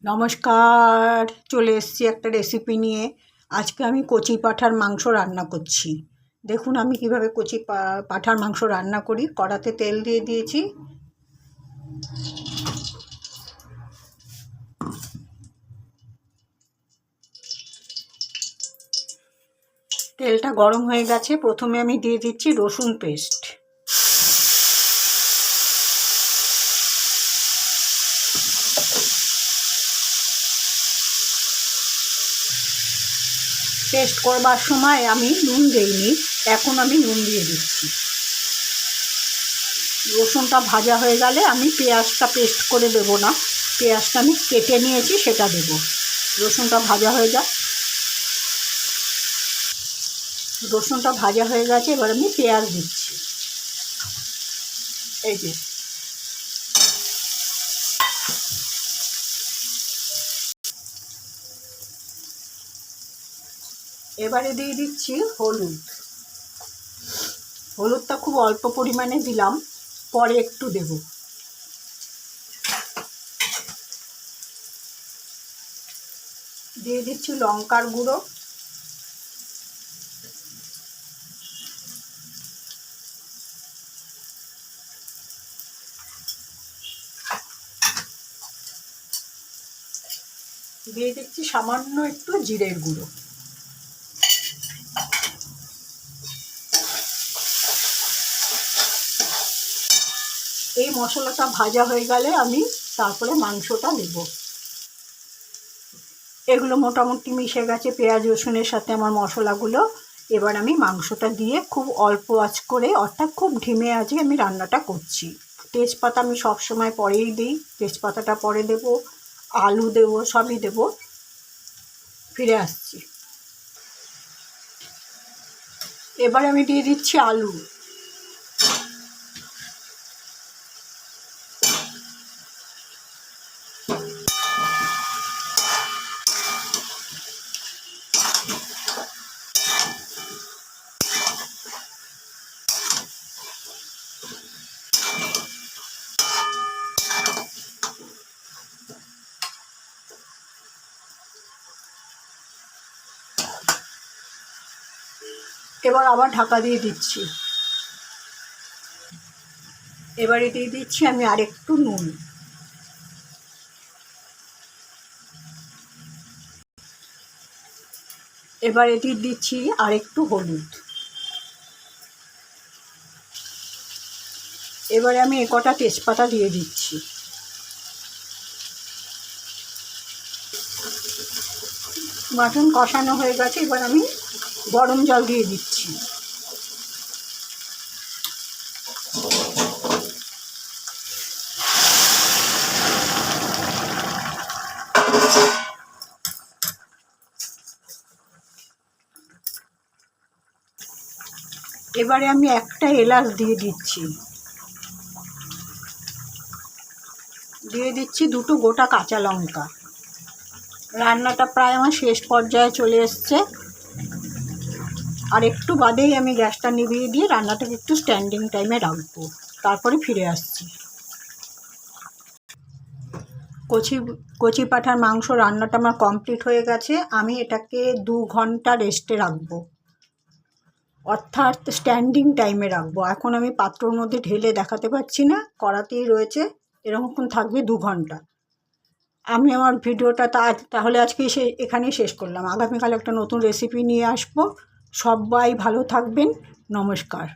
নমস্কার, চলে এসেছি একটা রেসিপি নিয়ে। আজকে আমি কচি পাঁঠার মাংস রান্না করছি। দেখুন আমি কিভাবে কচি পাঁঠার মাংস রান্না করি। কড়াতে তেল দিয়ে দিয়েছি। তেলটা গরম হয়ে গেছে। প্রথমে আমি দিয়ে দিচ্ছি রসুন পেস্ট। পেস্ট করবার সময় আমি নুন দিইনি, এখন আমি নুন দিয়ে দিচ্ছি। রসুনটা ভাজা হয়ে গেলে আমি পেঁয়াজটা পেস্ট করে দেবো না, পেঁয়াজটা আমি কেটে নিয়েছি সেটা দেব। রসুনটা ভাজা হয়ে যায়, রসুনটা ভাজা হয়ে গেছে। এবার আমি পেঁয়াজ দিচ্ছি। এই যে এবারে দিয়ে দিচ্ছি হলুদ। হলুদটা খুব অল্প পরিমাণে দিলাম, পরে একটু দেব। দিয়ে দিচ্ছি লঙ্কার গুঁড়ো। দিয়ে দিচ্ছি সামান্য একটু জিরের গুঁড়ো। এই মশলাটা ভাজা হয়ে গেলে আমি তারপরে মাংসটা দেব। এগুলো মোটামুটি মিশে গেছে পেঁয়াজ রসুনের সাথে আমার মশলাগুলো। এবার আমি মাংসটা দিয়ে খুব অল্প আঁচ করে, অর্থাৎ খুব ধিমে আঁচে আমি রান্নাটা করছি। তেজপাতা আমি সবসময় পরেই দিই, তেজপাতাটা পরে দেব, আলু দেব, সবই দেব। ফিরে আসছি। এবার আমি দিয়ে দিচ্ছি আলু। এবার আবার ঢাকা দিয়ে দিচ্ছি। এবারে দিয়ে দিচ্ছি আমি আরেকটু নুন। এবারে দিয়ে দিচ্ছি আরেকটু হলুদ। এবারে আমি কটা তেজপাতা দিয়ে দিচ্ছি। মাটন কষানো হয়ে গেছে। এবার আমি গরম জল দিয়ে দিচ্ছি। এবারে আমি একটা এলাচ দিয়ে দিচ্ছি। দিয়ে দিচ্ছি দুটো গোটা কাঁচা লঙ্কা। রান্নাটা প্রায় আমার শেষ পর্যায়ে চলে এসছে। আর একটু বাদেই আমি গ্যাসটা নিভিয়ে দিয়ে রান্নাটাকে একটু স্ট্যান্ডিং টাইমে রাখবো, তারপরে ফিরে আসছি। কচি পাঁঠার মাংস রান্নাটা আমার কমপ্লিট হয়ে গেছে। আমি এটাকে 2 ঘন্টা রেস্টে রাখবো, অর্থাৎ স্ট্যান্ডিং টাইমে রাখবো। এখন আমি পাত্রর মধ্যে ঢেলে দেখাতে পারছি না, কড়াতেই রয়েছে। এরকম থাকবে 2 ঘন্টা। আমি আমার ভিডিওটা তাহলে আজকে এখানেই শেষ করলাম। আগামীকাল একটা নতুন রেসিপি নিয়ে আসবো। সবাই ভালো থাকবেন। নমস্কার।